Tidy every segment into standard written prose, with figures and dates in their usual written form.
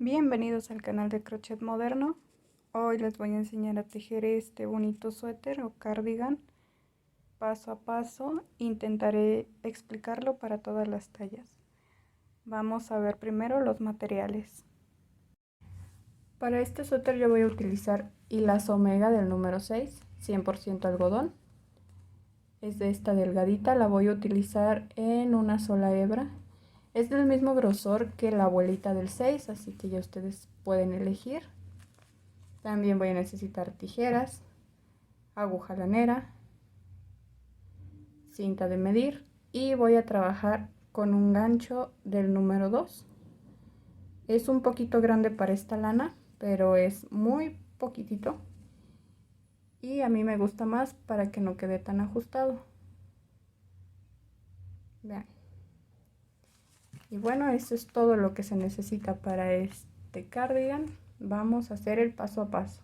Bienvenidos al canal de Crochet Moderno. Hoy les voy a enseñar a tejer este bonito suéter o cardigan paso a paso. Intentaré explicarlo para todas las tallas. Vamos a ver primero los materiales. Para este suéter yo voy a utilizar hilazo omega del número 6, 100% algodón. Es de esta delgadita, la voy a utilizar en una sola hebra. Es del mismo grosor que la abuelita del 6, así que ya ustedes pueden elegir. También voy a necesitar tijeras, aguja lanera, cinta de medir y voy a trabajar con un gancho del número 2. Es un poquito grande para esta lana, pero es muy poquitito y a mí me gusta más para que no quede tan ajustado. Vean. Y bueno, eso es todo lo que se necesita para este cardigan. Vamos a hacer el paso a paso.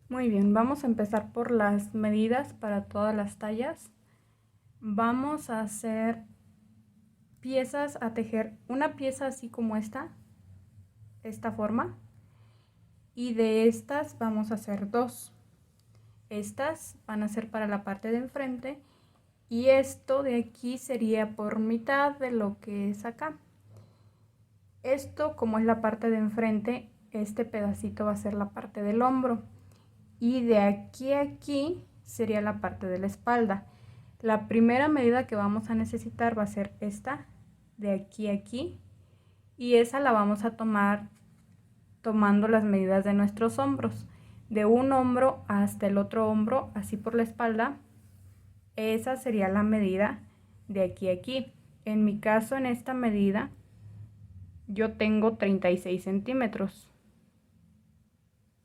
Muy bien, vamos a empezar por las medidas para todas las tallas. Vamos a hacer piezas, a tejer una pieza así como esta forma. Y de estas vamos a hacer dos. Estas van a ser para la parte de enfrente. Y esto de aquí sería por mitad de lo que es acá. Esto, como es la parte de enfrente, este pedacito va a ser la parte del hombro. Y de aquí a aquí sería la parte de la espalda. La primera medida que vamos a necesitar va a ser esta, de aquí a aquí. Y esa la vamos a tomar tomando las medidas de nuestros hombros. De un hombro hasta el otro hombro, así por la espalda. Esa sería la medida de aquí a aquí. En mi caso, en esta medida, yo tengo 36 centímetros.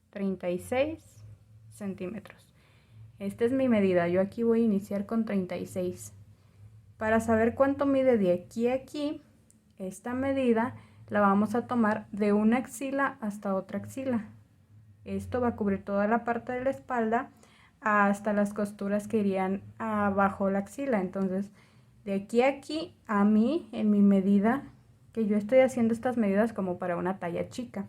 36 centímetros. Esta es mi medida. Yo aquí voy a iniciar con 36. Para saber cuánto mide de aquí a aquí, esta medida la vamos a tomar de una axila hasta otra axila. Esto va a cubrir toda la parte de la espalda hasta las costuras que irían abajo la axila. Entonces, de aquí a aquí, a mí, en mi medida, que yo estoy haciendo estas medidas como para una talla chica.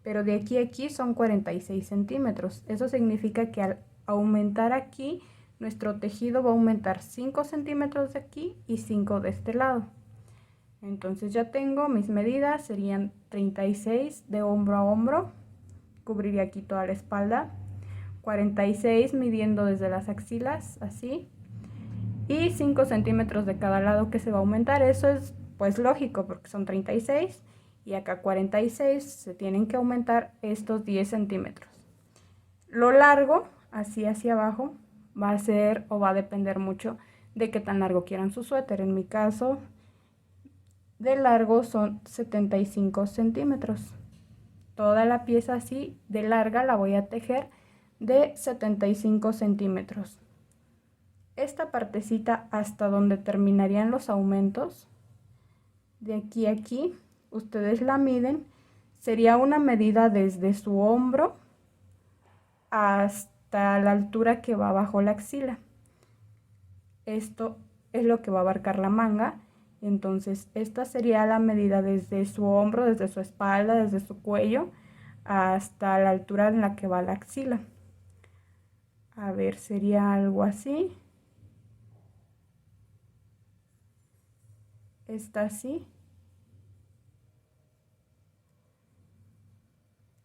Pero de aquí a aquí son 46 centímetros. Eso significa que al aumentar aquí, nuestro tejido va a aumentar 5 centímetros de aquí y 5 de este lado. Entonces ya tengo mis medidas, serían 36 de hombro a hombro. Cubriría aquí toda la espalda, 46 midiendo desde las axilas, así, y 5 centímetros de cada lado que se va a aumentar. Eso es pues lógico porque son 36 y acá 46, se tienen que aumentar estos 10 centímetros. Lo largo, así hacia abajo, va a ser o va a depender mucho de qué tan largo quieran su suéter. En mi caso, de largo son 75 centímetros. Toda la pieza así de larga la voy a tejer de 75 centímetros. Esta partecita hasta donde terminarían los aumentos, de aquí a aquí, ustedes la miden, sería una medida desde su hombro hasta la altura que va bajo la axila. Esto es lo que va a abarcar la manga. Entonces esta sería la medida desde su hombro, desde su espalda, desde su cuello hasta la altura en la que va la axila. A ver, sería algo así. Está así.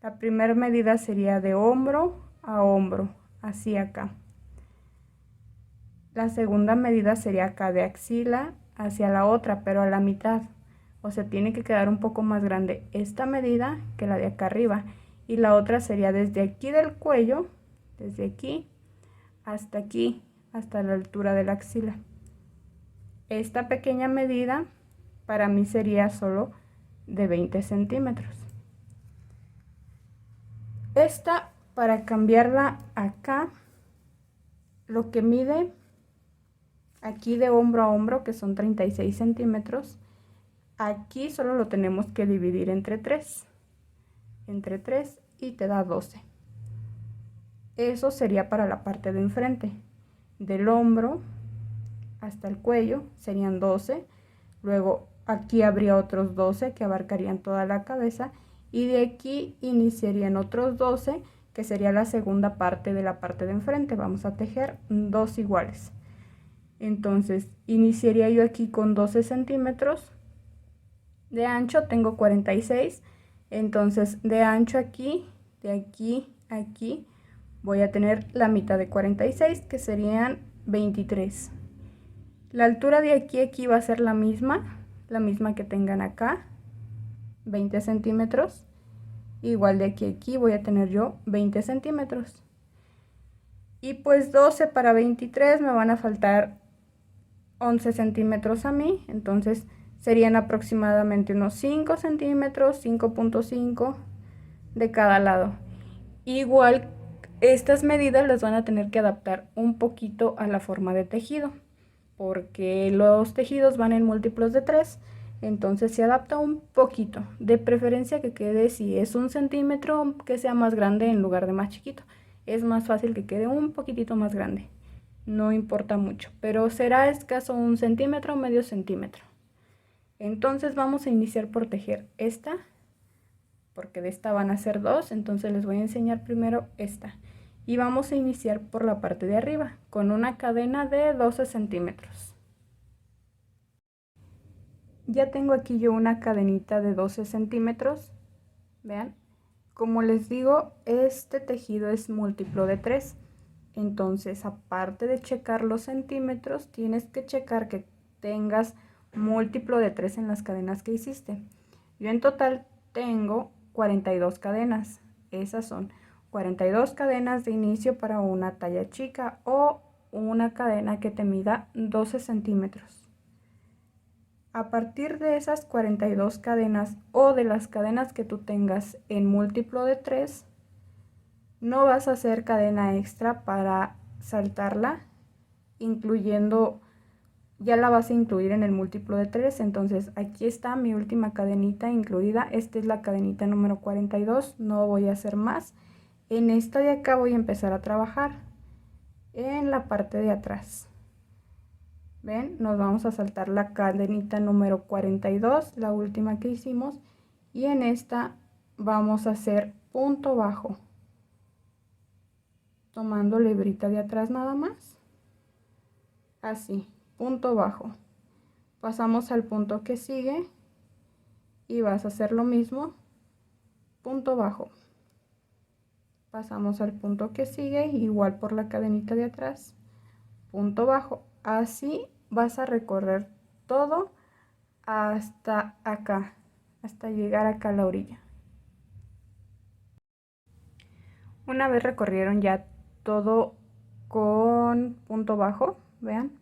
La primera medida sería de hombro a hombro, así acá. La segunda medida sería acá de axila hacia la otra, pero a la mitad. O sea, tiene que quedar un poco más grande esta medida que la de acá arriba. Y la otra sería desde aquí del cuello, desde aquí, hasta la altura de la axila. Esta pequeña medida para mí sería solo de 20 centímetros. Esta, para cambiarla acá, lo que mide aquí de hombro a hombro, que son 36 centímetros, aquí solo lo tenemos que dividir entre 3. Entre 3 y te da 12. Eso sería para la parte de enfrente. Del hombro hasta el cuello serían 12. Luego aquí habría otros 12 que abarcarían toda la cabeza, y de aquí iniciarían otros 12 que sería la segunda parte de la parte de enfrente. Vamos a tejer 2 iguales. Entonces iniciaría yo aquí con 12 centímetros de ancho, tengo 46, entonces de ancho aquí, de aquí a aquí, voy a tener la mitad de 46, que serían 23. La altura de aquí a aquí va a ser la misma que tengan acá, 20 centímetros. Igual de aquí a aquí voy a tener yo 20 centímetros. Y pues 12 para 23 me van a faltar 11 centímetros a mí, entonces serían aproximadamente unos 5 centímetros, 5.5 de cada lado. Igual estas medidas las van a tener que adaptar un poquito a la forma de tejido, porque los tejidos van en múltiplos de 3, entonces se adapta un poquito, de preferencia que quede, si es 1 centímetro, que sea más grande en lugar de más chiquito. Es más fácil que quede un poquitito más grande, no importa mucho, pero será escaso 1 centímetro o medio centímetro. Entonces vamos a iniciar por tejer esta, porque de esta van a ser 2, entonces les voy a enseñar primero esta. Y vamos a iniciar por la parte de arriba con una cadena de 12 centímetros. Ya tengo aquí yo una cadenita de 12 centímetros. Vean, como les digo, este tejido es múltiplo de 3. Entonces, aparte de checar los centímetros, tienes que checar que tengas múltiplo de 3 en las cadenas que hiciste. Yo en total tengo 42 cadenas. Esas son 42 cadenas de inicio para una talla chica o una cadena que te mida 12 centímetros. A partir de esas 42 cadenas o de las cadenas que tú tengas en múltiplo de 3, no vas a hacer cadena extra para saltarla, incluyendo, ya la vas a incluir en el múltiplo de 3. Entonces aquí está mi última cadenita incluida. Esta es la cadenita número 42, no voy a hacer más. En esta de acá voy a empezar a trabajar en la parte de atrás. Ven, nos vamos a saltar la cadenita número 42, la última que hicimos, y en esta vamos a hacer punto bajo, tomando la hebrita de atrás nada más, así, punto bajo. Pasamos al punto que sigue y vas a hacer lo mismo, punto bajo. Pasamos al punto que sigue, igual por la cadenita de atrás, punto bajo. Así vas a recorrer todo hasta acá, hasta llegar acá a la orilla. Una vez recorrieron ya todo con punto bajo, vean.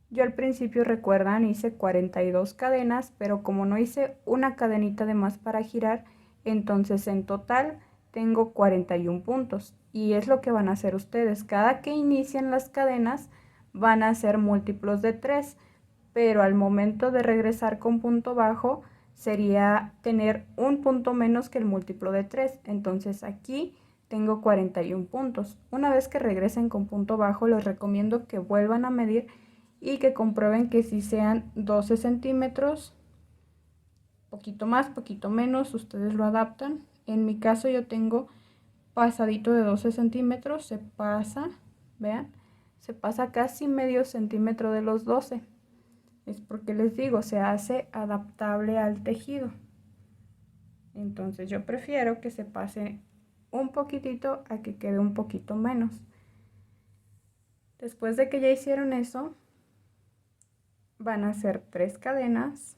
Yo al principio, recuerdan, hice 42 cadenas, pero como no hice una cadenita de más para girar, entonces en total tengo 41 puntos. Y es lo que van a hacer ustedes. Cada que inician las cadenas van a hacer múltiplos de 3, pero al momento de regresar con punto bajo sería tener un punto menos que el múltiplo de 3. Entonces aquí tengo 41 puntos. Una vez que regresen con punto bajo, les recomiendo que vuelvan a medir y que comprueben que si sean 12 centímetros, poquito más, poquito menos, ustedes lo adaptan. En mi caso yo tengo pasadito de 12 centímetros, se pasa, vean, se pasa casi medio centímetro de los 12. Es porque les digo, se hace adaptable al tejido. Entonces yo prefiero que se pase un poquitito a que quede un poquito menos. Después de que ya hicieron eso, van a hacer 3 cadenas,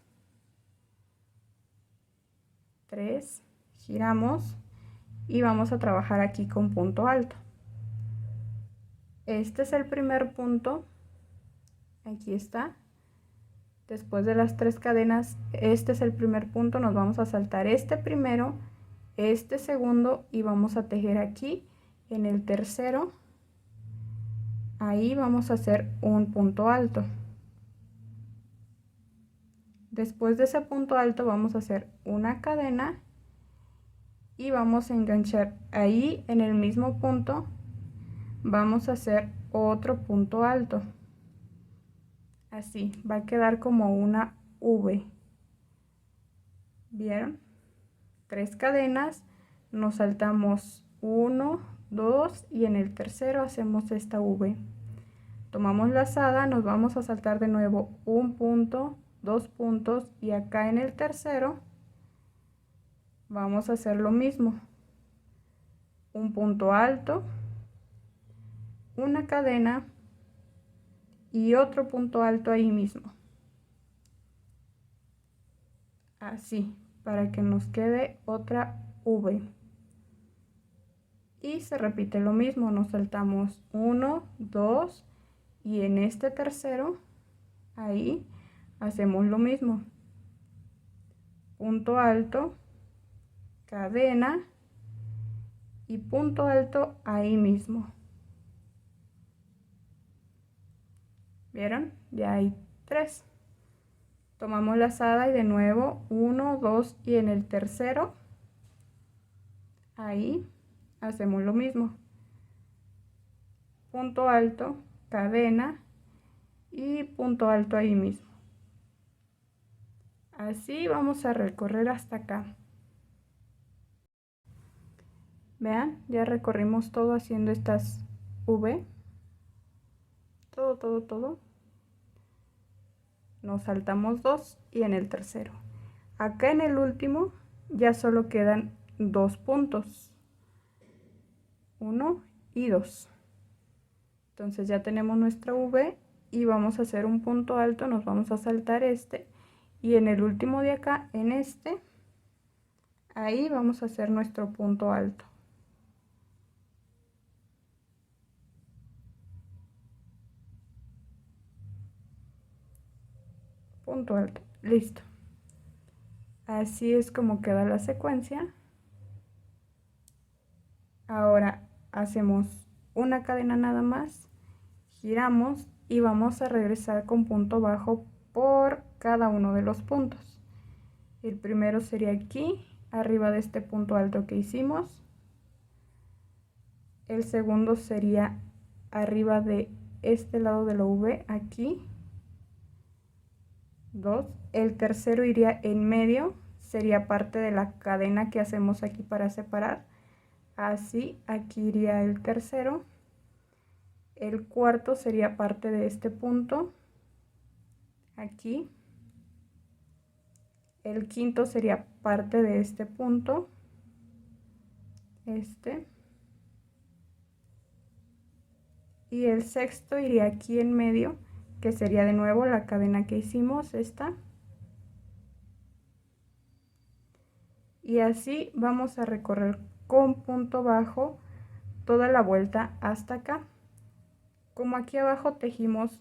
3, giramos y vamos a trabajar aquí con punto alto. Este es el primer punto, aquí está. Después de las 3 cadenas, este es el primer punto, nos vamos a saltar este primero, este segundo y vamos a tejer aquí en el tercero. Ahí vamos a hacer un punto alto. Después de ese punto alto vamos a hacer una cadena y vamos a enganchar ahí en el mismo punto, vamos a hacer otro punto alto. Así, va a quedar como una V. ¿Vieron? 3 cadenas, nos saltamos 1, 2 y en el tercero hacemos esta V. Tomamos lazada, nos vamos a saltar de nuevo un punto, 2 puntos y acá en el tercero vamos a hacer lo mismo. Un punto alto, una cadena y otro punto alto ahí mismo. Así, para que nos quede otra V. Y se repite lo mismo, nos saltamos 1, 2 y en este tercero, ahí, hacemos lo mismo. Punto alto, cadena y punto alto ahí mismo. ¿Vieron? Ya hay 3. Tomamos lazada y de nuevo 1, 2 y en el tercero, ahí, hacemos lo mismo. Punto alto, cadena y punto alto ahí mismo. Así vamos a recorrer hasta acá. Vean, ya recorrimos todo haciendo estas V. Todo. Nos saltamos 2 y en el tercero. Acá en el último ya solo quedan 2 puntos. 1 y 2. Entonces ya tenemos nuestra V y vamos a hacer un punto alto, nos vamos a saltar este y en el último de acá, en este, ahí vamos a hacer nuestro punto alto. Punto alto, listo. Así es como queda la secuencia. Ahora hacemos una cadena nada más, giramos y vamos a regresar con punto bajo por cada uno de los puntos. El primero sería aquí, arriba de este punto alto que hicimos. El segundo sería arriba de este lado de la V, aquí. 2. El tercero iría en medio, sería parte de la cadena que hacemos aquí para separar. Así, aquí iría el tercero. El cuarto sería parte de este punto, aquí. El quinto sería parte de este punto, este. Y el sexto iría aquí en medio, que sería de nuevo la cadena que hicimos, esta. Y así vamos a recorrer con punto bajo toda la vuelta hasta acá. Como aquí abajo tejimos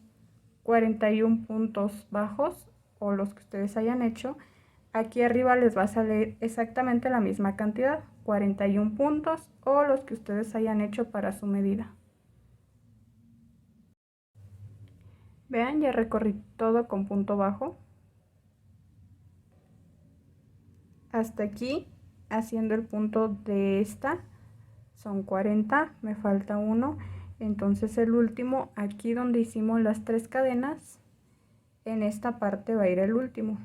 41 puntos bajos o los que ustedes hayan hecho, aquí arriba les va a salir exactamente la misma cantidad, 41 puntos o los que ustedes hayan hecho para su medida. Vean, ya recorrí todo con punto bajo. Hasta aquí, haciendo el punto de esta, son 40, me falta uno. Entonces el último, aquí donde hicimos las 3 cadenas, en esta parte va a ir el último.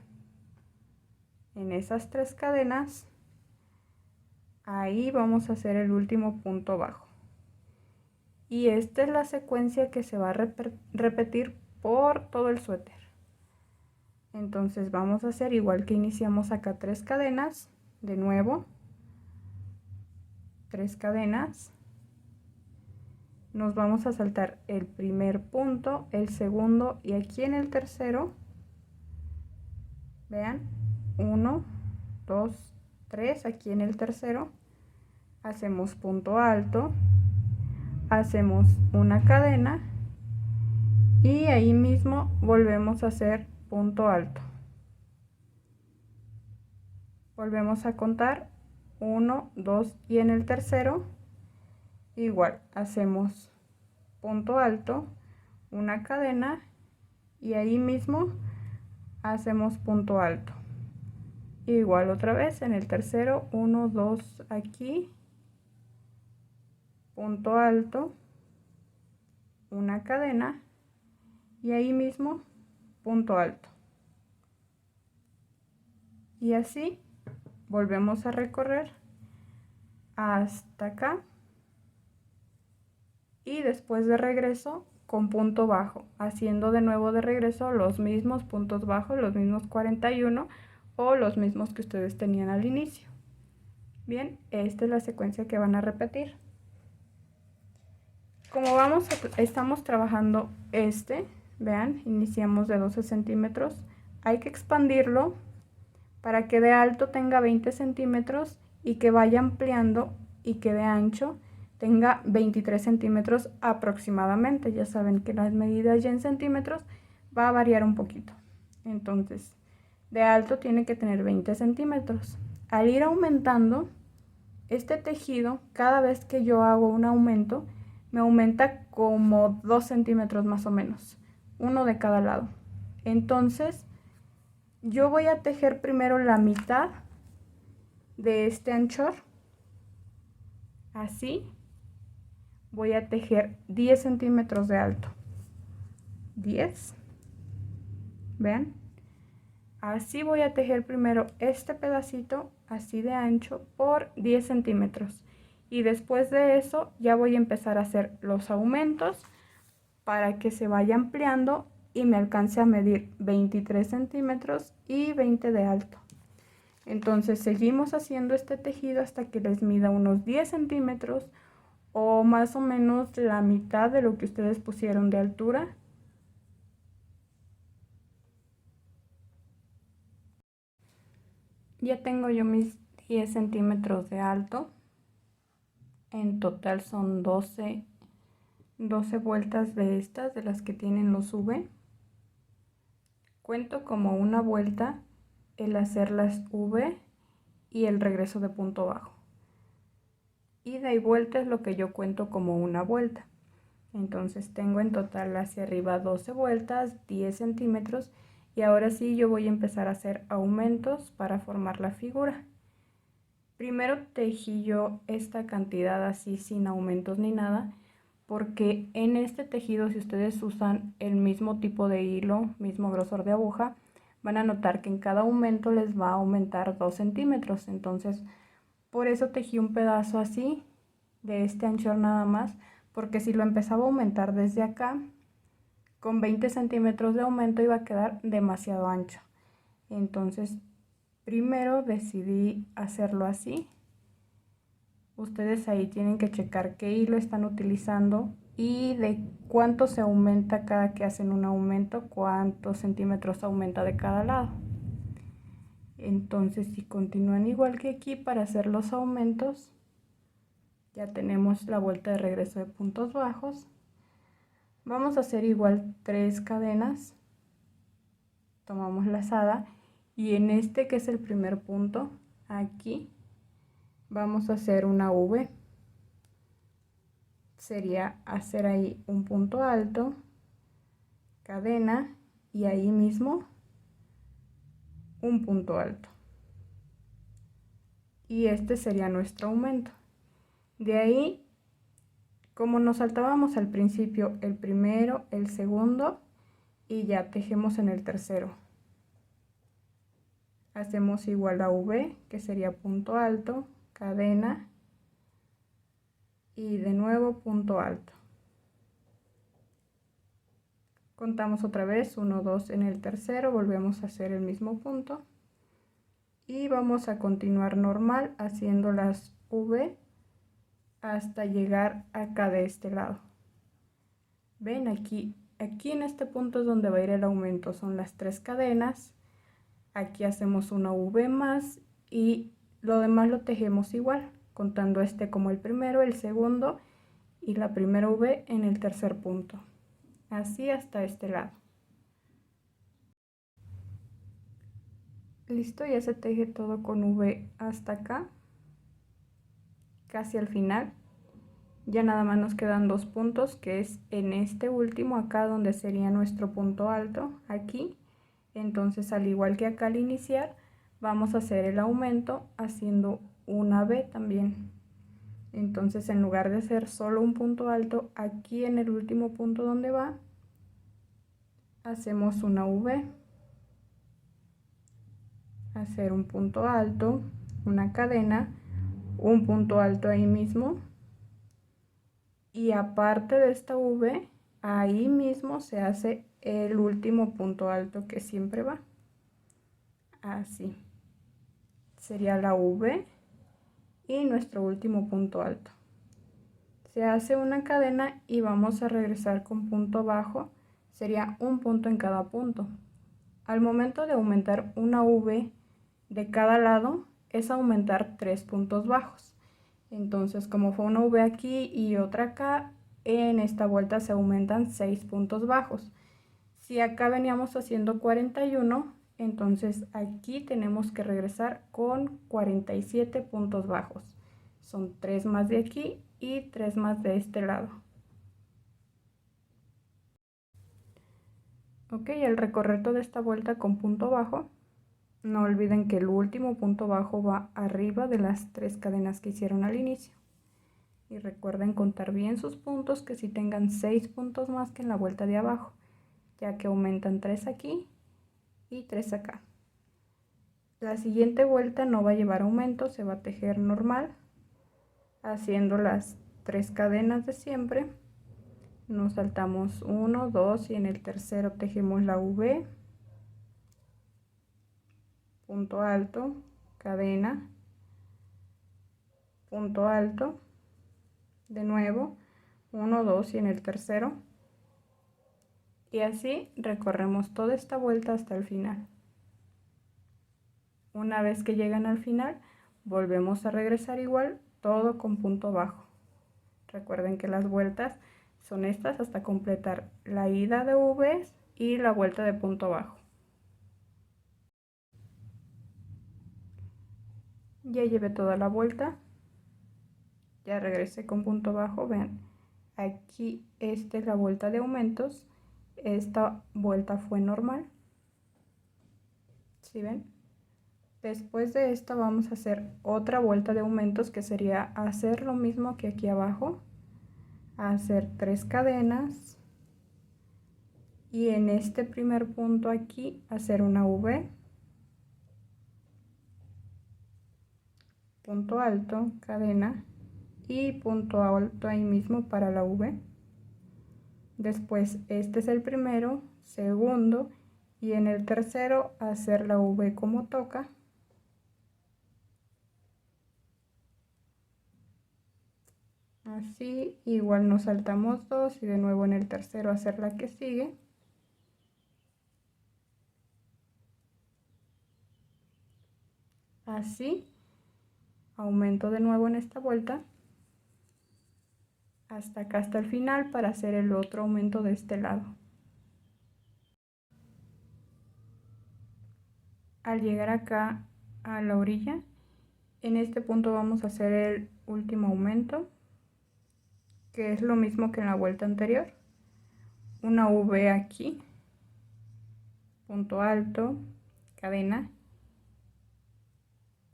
En esas 3 cadenas, ahí vamos a hacer el último punto bajo. Y esta es la secuencia que se va a repetir por todo el suéter. Entonces vamos a hacer igual que iniciamos acá 3 cadenas, de nuevo, 3 cadenas. Nos vamos a saltar el primer punto, el segundo y aquí en el tercero, vean, 1, 2, 3, aquí en el tercero, hacemos punto alto, hacemos una cadena y ahí mismo volvemos a hacer punto alto. Volvemos a contar 1, 2 y en el tercero igual hacemos punto alto, una cadena y ahí mismo hacemos punto alto. Igual otra vez en el tercero, 1, 2 aquí, punto alto, una cadena y ahí mismo punto alto. Y así volvemos a recorrer hasta acá. Y después de regreso con punto bajo, haciendo de nuevo de regreso los mismos puntos bajos, los mismos 41 o los mismos que ustedes tenían al inicio. Bien, esta es la secuencia que van a repetir. Como estamos trabajando vean, iniciamos de 12 centímetros, hay que expandirlo para que de alto tenga 20 centímetros y que vaya ampliando y que de ancho tenga 23 centímetros aproximadamente. Ya saben que las medidas ya en centímetros va a variar un poquito. Entonces, de alto tiene que tener 20 centímetros. Al ir aumentando este tejido, cada vez que yo hago un aumento, me aumenta como 2 centímetros más o menos, uno de cada lado. Entonces, yo voy a tejer primero la mitad de este anchor, así. Voy a tejer 10 centímetros de alto, 10, vean, así voy a tejer primero este pedacito así de ancho por 10 centímetros y después de eso ya voy a empezar a hacer los aumentos para que se vaya ampliando y me alcance a medir 23 centímetros y 20 de alto. Entonces seguimos haciendo este tejido hasta que les mida unos 10 centímetros o más o menos la mitad de lo que ustedes pusieron de altura. Ya tengo yo mis 10 centímetros de alto. En total son 12 vueltas de estas, de las que tienen los V. Cuento como una vuelta el hacer las V y el regreso de punto bajo. Ida y vuelta es lo que yo cuento como una vuelta. Entonces tengo en total hacia arriba 12 vueltas, 10 centímetros y ahora sí yo voy a empezar a hacer aumentos para formar la figura. Primero tejí yo esta cantidad así sin aumentos ni nada, porque en este tejido, si ustedes usan el mismo tipo de hilo, mismo grosor de aguja, van a notar que en cada aumento les va a aumentar 2 centímetros. Entonces por eso tejí un pedazo así de este anchor nada más, porque si lo empezaba a aumentar desde acá, con 20 centímetros de aumento iba a quedar demasiado ancho. Entonces primero decidí hacerlo así. Ustedes ahí tienen que checar qué hilo están utilizando y de cuánto se aumenta cada que hacen un aumento, cuántos centímetros aumenta de cada lado. Entonces si continúan igual que aquí para hacer los aumentos, ya tenemos la vuelta de regreso de puntos bajos. Vamos a hacer igual 3 cadenas, tomamos lazada y en este que es el primer punto, aquí vamos a hacer una V. Sería hacer ahí un punto alto, cadena y ahí mismo un punto alto. Y este sería nuestro aumento. De ahí, como nos saltábamos al principio el primero, el segundo y ya tejemos en el tercero. Hacemos igual a V, que sería punto alto, cadena y de nuevo punto alto. Contamos otra vez 1, 2 en el tercero, volvemos a hacer el mismo punto y vamos a continuar normal haciendo las V hasta llegar acá de este lado. Ven aquí en este punto es donde va a ir el aumento, son las 3 cadenas. Aquí hacemos una V más y lo demás lo tejemos igual, contando este como el primero, el segundo y la primera V en el tercer punto. Así hasta este lado. Listo, ya se teje todo con V hasta acá, casi al final. Ya nada más nos quedan 2 puntos, que es en este último acá donde sería nuestro punto alto, aquí. Entonces al igual que acá al iniciar, vamos a hacer el aumento haciendo una V también. Entonces en lugar de hacer solo un punto alto, aquí en el último punto donde va, hacemos una V, hacer un punto alto, una cadena, un punto alto ahí mismo, y aparte de esta V, ahí mismo se hace el último punto alto que siempre va, así, sería la V y nuestro último punto alto. Se hace una cadena y vamos a regresar con punto bajo, sería un punto en cada punto. Al momento de aumentar una V de cada lado es aumentar 3 puntos bajos. Entonces, como fue una V aquí y otra acá, en esta vuelta se aumentan 6 puntos bajos. Si acá veníamos haciendo 41, entonces aquí tenemos que regresar con 47 puntos bajos. Son 3 más de aquí y 3 más de este lado. Ok, al recorrer toda esta vuelta con punto bajo, no olviden que el último punto bajo va arriba de las 3 cadenas que hicieron al inicio. Y recuerden contar bien sus puntos, que si tengan 6 puntos más que en la vuelta de abajo, ya que aumentan 3 aquí y 3 acá. La siguiente vuelta no va a llevar aumento, se va a tejer normal, haciendo las 3 cadenas de siempre. Nos saltamos 1, 2 y en el tercero tejemos la V, punto alto, cadena, punto alto, de nuevo 1, 2 y en el tercero, y así recorremos toda esta vuelta hasta el final. Una vez que llegan al final, volvemos a regresar igual, todo con punto bajo. Recuerden que las vueltas son estas hasta completar la ida de V y la vuelta de punto bajo. Ya llevé toda la vuelta, ya regresé con punto bajo. Vean, aquí esta es la vuelta de aumentos, esta vuelta fue normal, ¿sí ven? Después de esta vamos a hacer otra vuelta de aumentos, que sería hacer lo mismo que aquí abajo, hacer 3 cadenas y en este primer punto aquí hacer una V, punto alto, cadena y punto alto ahí mismo para la V. Después este es el primero, segundo, y en el tercero hacer la V como toca. Así, igual nos saltamos 2 y de nuevo en el tercero hacer la que sigue. Así, aumento de nuevo en esta vuelta hasta acá, hasta el final, para hacer el otro aumento de este lado. Al llegar acá a la orilla, en este punto vamos a hacer el último aumento, que es lo mismo que en la vuelta anterior. Una V aquí, punto alto, cadena,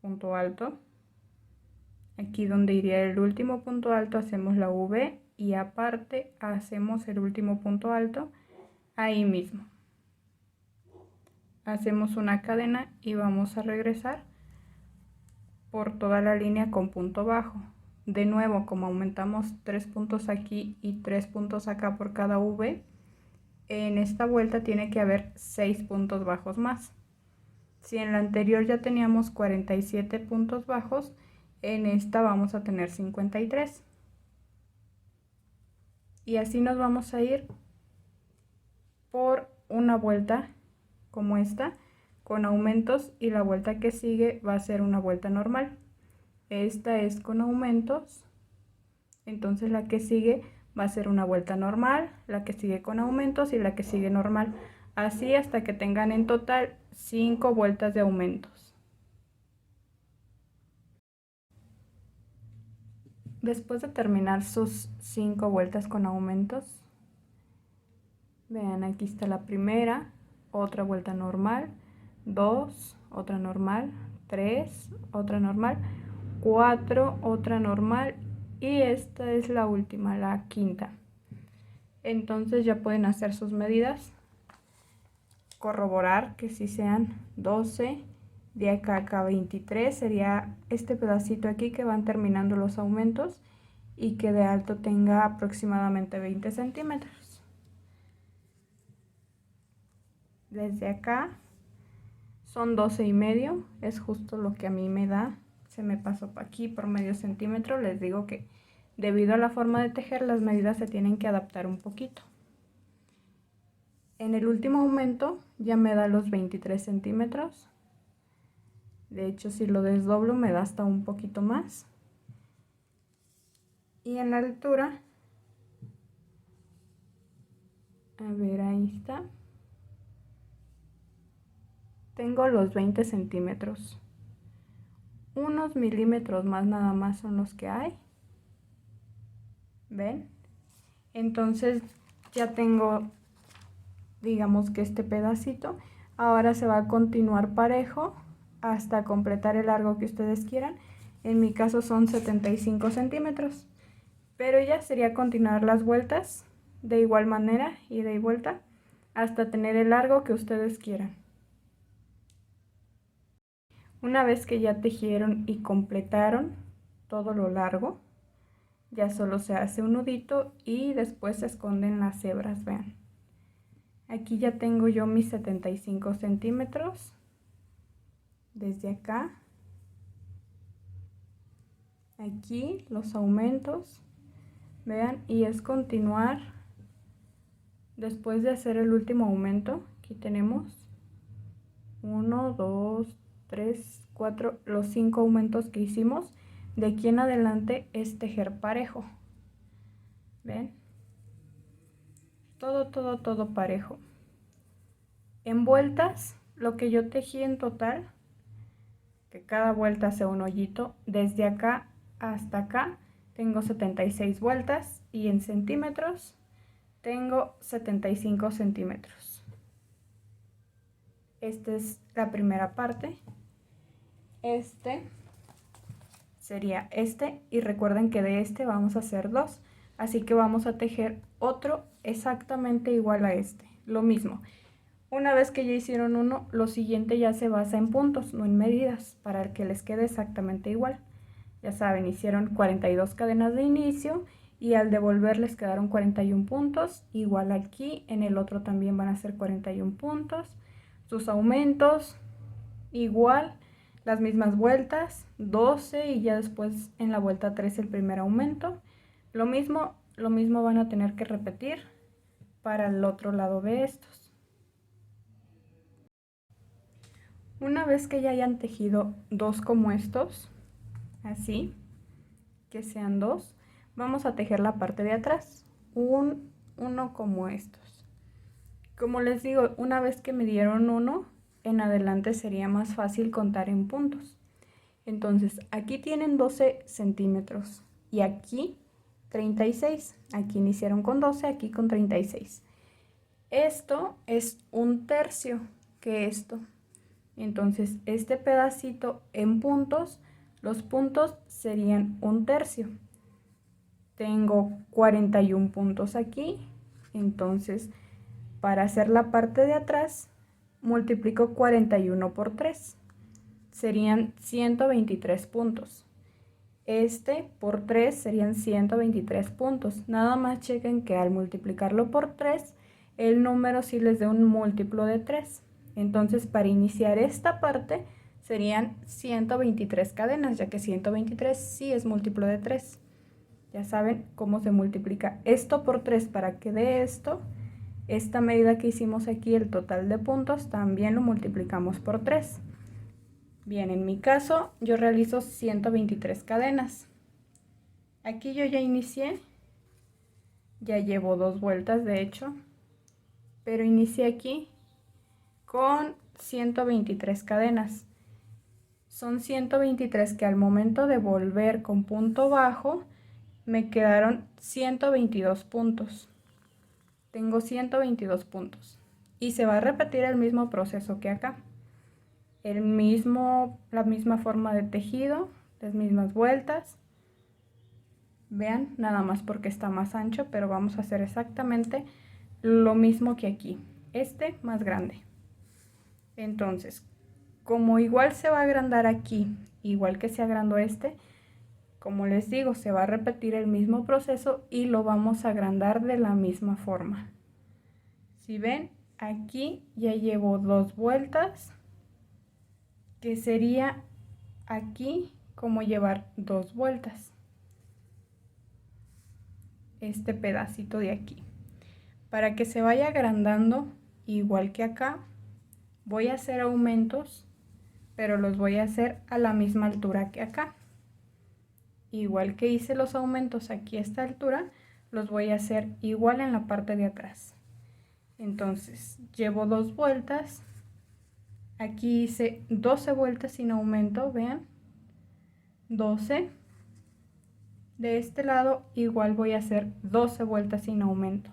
punto alto. Aquí donde iría el último punto alto hacemos la V y aparte hacemos el último punto alto ahí mismo. Hacemos una cadena y vamos a regresar por toda la línea con punto bajo. De nuevo, como aumentamos 3 puntos aquí y 3 puntos acá por cada V, en esta vuelta tiene que haber 6 puntos bajos más. Si en la anterior ya teníamos 47 puntos bajos, en esta vamos a tener 53. Y así nos vamos a ir por una vuelta como esta, con aumentos, y la vuelta que sigue va a ser una vuelta normal. Esta es con aumentos, entonces la que sigue va a ser una vuelta normal, la que sigue con aumentos y la que sigue normal. Así hasta que tengan en total 5 vueltas de aumentos. Después de terminar sus 5 vueltas con aumentos, vean, aquí está la primera, otra vuelta normal, 2, otra normal, 3, otra normal, 4, otra normal, y esta es la última, la quinta. Entonces ya pueden hacer sus medidas. corroborar que sí sean 12, de acá a acá 23, sería este pedacito aquí que van terminando los aumentos y que de alto tenga aproximadamente 20 centímetros. Desde acá son 12,5, es justo lo que a mí me da. Se me pasó aquí por medio centímetro. Les digo que debido a la forma de tejer, las medidas se tienen que adaptar un poquito. En el último aumento ya me da los 23 centímetros. De hecho, si lo desdoblo me da hasta un poquito más. Y en la altura, a ver, ahí está. Tengo los 20 centímetros. Unos milímetros más nada más son los que hay. ¿Ven? Entonces ya tengo, digamos que este pedacito. Ahora se va a continuar parejo hasta completar el largo que ustedes quieran. En mi caso son 75 centímetros. Pero ya sería continuar las vueltas de igual manera, ida y vuelta, hasta tener el largo que ustedes quieran. Una vez que ya tejieron y completaron todo lo largo, ya solo se hace un nudito y después se esconden las hebras, vean. Aquí ya tengo yo mis 75 centímetros. Desde acá, aquí los aumentos, vean, y es continuar. Después de hacer el último aumento, aquí tenemos 1, 2, 3, 4, los 5 aumentos que hicimos. De aquí en adelante es tejer parejo. ¿Ven? Todo parejo. En vueltas, lo que yo tejí en total, que cada vuelta sea un hoyito, desde acá hasta acá tengo 76 vueltas y en centímetros tengo 75 centímetros. Esta es la primera parte. Este sería este y recuerden que de este vamos a hacer dos, así que vamos a tejer otro exactamente igual a este, lo mismo. Una vez que ya hicieron uno, lo siguiente ya se basa en puntos, no en medidas, para que les quede exactamente igual. Ya saben, hicieron 42 cadenas de inicio y al devolver les quedaron 41 puntos, igual aquí en el otro también van a ser 41 puntos. Sus aumentos igual, las mismas vueltas, 12 y ya después en la vuelta 3 el primer aumento. Lo mismo van a tener que repetir para el otro lado de estos. Una vez que ya hayan tejido dos como estos, así, que sean dos, vamos a tejer la parte de atrás, uno como estos. Como les digo, una vez que me dieron uno, en adelante sería más fácil contar en puntos. Entonces, aquí tienen 12 centímetros y aquí 36. Aquí iniciaron con 12, aquí con 36. Esto es un tercio que esto. Entonces, este pedacito en puntos, los puntos serían un tercio. Tengo 41 puntos aquí, entonces para hacer la parte de atrás multiplico 41 por 3, serían 123 puntos. Este por 3 serían 123 puntos. Nada más chequen que al multiplicarlo por 3, el número sí les dé un múltiplo de 3. Entonces, para iniciar esta parte serían 123 cadenas, ya que 123 sí es múltiplo de 3. Ya saben cómo se multiplica esto por 3 para que dé esto. Esta medida que hicimos aquí, el total de puntos, también lo multiplicamos por 3. Bien, en mi caso yo realizo 123 cadenas. Aquí yo ya inicié, ya llevo 2 vueltas de hecho, pero inicié aquí con 123 cadenas. Son 123 que al momento de volver con punto bajo me quedaron 122 puntos. Tengo 122 puntos y se va a repetir el mismo proceso que acá. La misma forma de tejido, las mismas vueltas. Vean, nada más porque está más ancho, pero vamos a hacer exactamente lo mismo que aquí. Este más grande. Entonces, como igual se va a agrandar aquí, igual que se agrandó este, como les digo, se va a repetir el mismo proceso y lo vamos a agrandar de la misma forma. Si ven, aquí ya llevo 2 vueltas, que sería aquí como llevar 2 vueltas. Este pedacito de aquí. Para que se vaya agrandando igual que acá, voy a hacer aumentos, pero los voy a hacer a la misma altura que acá. Igual que hice los aumentos aquí a esta altura, los voy a hacer igual en la parte de atrás. Entonces llevo 2 vueltas, aquí hice 12 vueltas sin aumento, vean, 12. De este lado igual voy a hacer 12 vueltas sin aumento,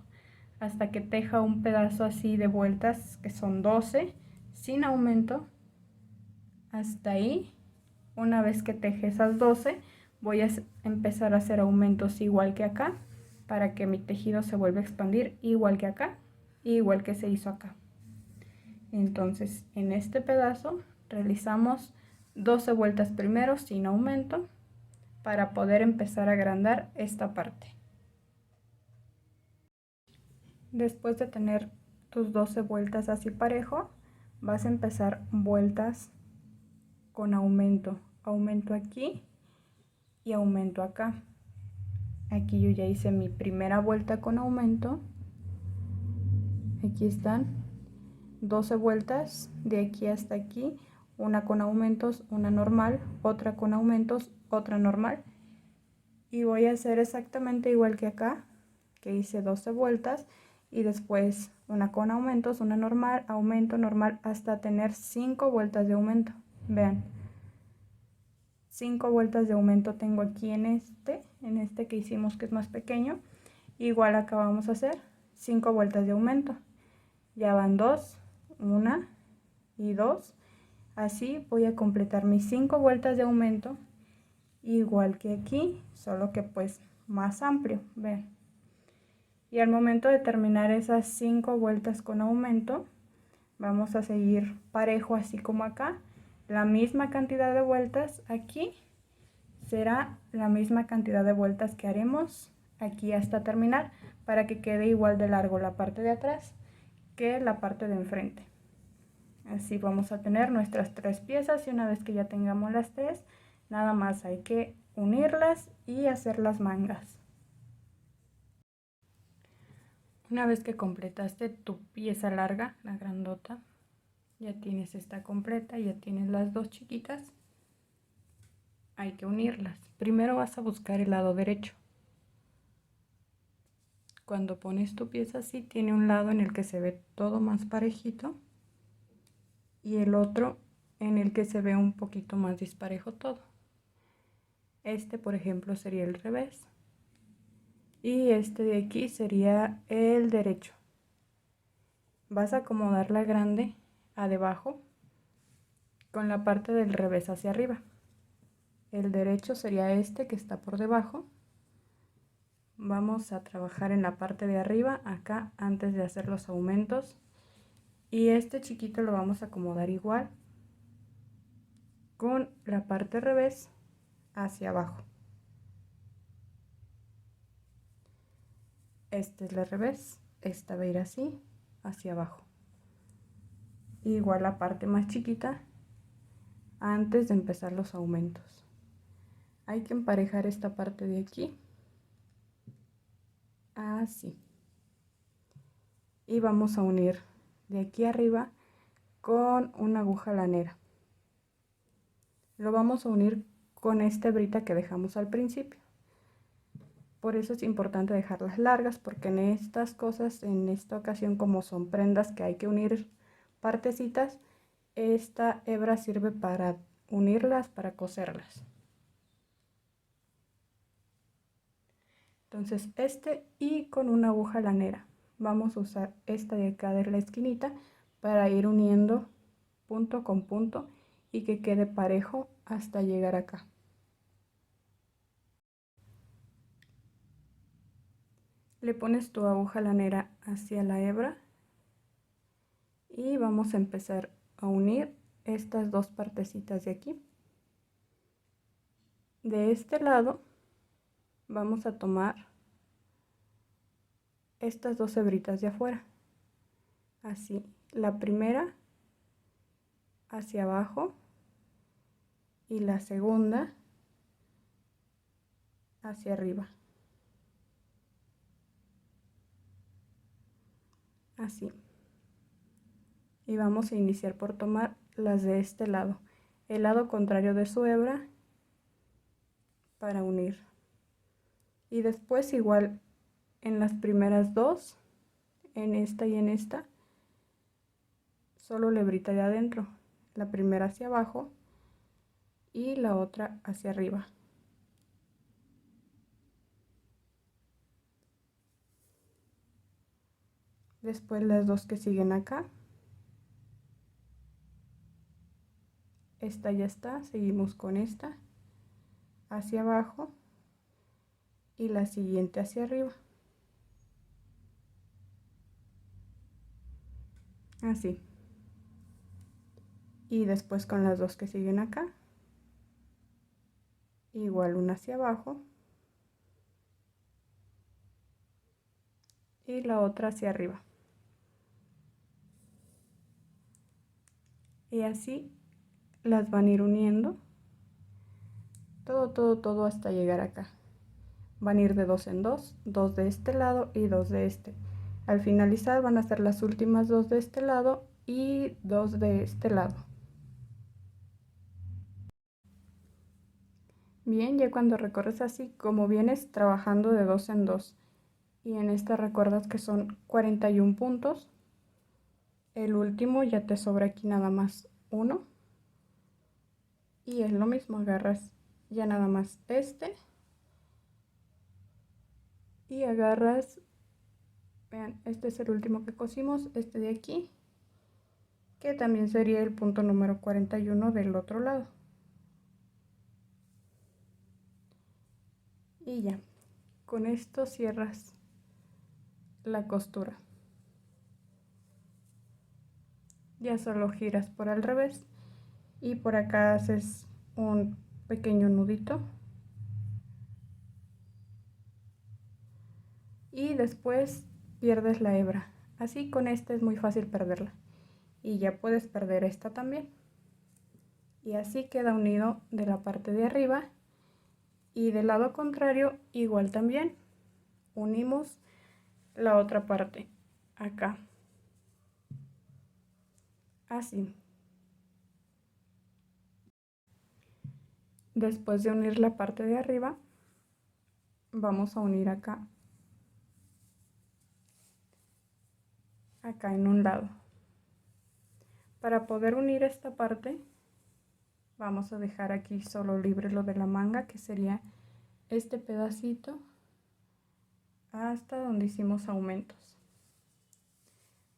hasta que teja un pedazo así de vueltas que son 12 sin aumento. Hasta ahí. Una vez que teje esas 12, voy a empezar a hacer aumentos igual que acá, para que mi tejido se vuelva a expandir igual que acá, igual que se hizo acá. Entonces en este pedazo realizamos 12 vueltas primero sin aumento, para poder empezar a agrandar esta parte. Después de tener tus 12 vueltas así parejo, vas a empezar vueltas con aumento, aumento aquí y aumento acá. Aquí yo ya hice mi primera vuelta con aumento, aquí están 12 vueltas de aquí hasta aquí, una con aumentos, una normal, otra con aumentos, otra normal, y voy a hacer exactamente igual que acá, que hice 12 vueltas, y después una con aumentos, una normal, aumento, normal, hasta tener 5 vueltas de aumento. Vean, 5 vueltas de aumento tengo aquí en este que hicimos, que es más pequeño. Igual acá vamos a hacer 5 vueltas de aumento. Ya van 2, 1 y 2. Así voy a completar mis 5 vueltas de aumento, igual que aquí, solo que pues más amplio, vean. Y al momento de terminar esas 5 vueltas con aumento, vamos a seguir parejo, así como acá. La misma cantidad de vueltas aquí será la misma cantidad de vueltas que haremos aquí hasta terminar, para que quede igual de largo la parte de atrás que la parte de enfrente. Así vamos a tener nuestras 3 piezas, y una vez que ya tengamos las 3, nada más hay que unirlas y hacer las mangas. Una vez que completaste tu pieza larga, la grandota, ya tienes esta completa, ya tienes las 2 chiquitas, hay que unirlas. Primero vas a buscar el lado derecho. Cuando pones tu pieza así, tiene un lado en el que se ve todo más parejito y el otro en el que se ve un poquito más disparejo todo. Este, por ejemplo, sería el revés, y este de aquí sería el derecho. Vas a acomodar la grande a debajo con la parte del revés hacia arriba. El derecho sería este que está por debajo. Vamos a trabajar en la parte de arriba, acá, antes de hacer los aumentos. Y este chiquito lo vamos a acomodar igual con la parte revés hacia abajo. Este es el revés, esta va a ir así, hacia abajo. Igual la parte más chiquita antes de empezar los aumentos. Hay que emparejar esta parte de aquí, así. Y vamos a unir de aquí arriba con una aguja lanera. Lo vamos a unir con esta hebrita que dejamos al principio. Por eso es importante dejarlas largas, porque en estas cosas, en esta ocasión, como son prendas que hay que unir partecitas, esta hebra sirve para unirlas, para coserlas. Entonces y con una aguja lanera vamos a usar esta de acá de la esquinita para ir uniendo punto con punto y que quede parejo hasta llegar acá. Le pones tu aguja lanera hacia la hebra y vamos a empezar a unir estas dos partecitas de aquí. De este lado vamos a tomar estas dos hebritas de afuera, así, la primera hacia abajo y la segunda hacia arriba, así. Y vamos a iniciar por tomar las de este lado, el lado contrario de su hebra, para unir. Y después igual en las primeras dos, en esta y en esta, solo la hebrita de adentro, la primera hacia abajo y la otra hacia arriba. Después las dos que siguen acá. Esta ya está, seguimos con esta hacia abajo y la siguiente hacia arriba. Así. Y después con las dos que siguen acá, igual una hacia abajo y la otra hacia arriba. Y así las van a ir uniendo todo hasta llegar acá. Van a ir de dos en dos, dos de este lado y dos de este. Al finalizar van a ser las últimas dos de este lado y dos de este lado. Bien, ya cuando recorres así, como vienes trabajando de dos en dos, y en esta recuerdas que son 41 puntos, el último ya te sobra aquí nada más uno, y es lo mismo, agarras ya nada más este, y agarras, vean, este es el último que cosimos, este de aquí, que también sería el punto número 41 del otro lado. Y ya, con esto cierras la costura. Ya solo giras por al revés y por acá haces un pequeño nudito y después pierdes la hebra. Así con esta es muy fácil perderla y ya puedes perder esta también. Y así queda unido de la parte de arriba y del lado contrario igual también unimos la otra parte acá, así. Después de unir la parte de arriba vamos a unir acá en un lado. Para poder unir esta parte vamos a dejar aquí solo libre lo de la manga, que sería este pedacito hasta donde hicimos aumentos.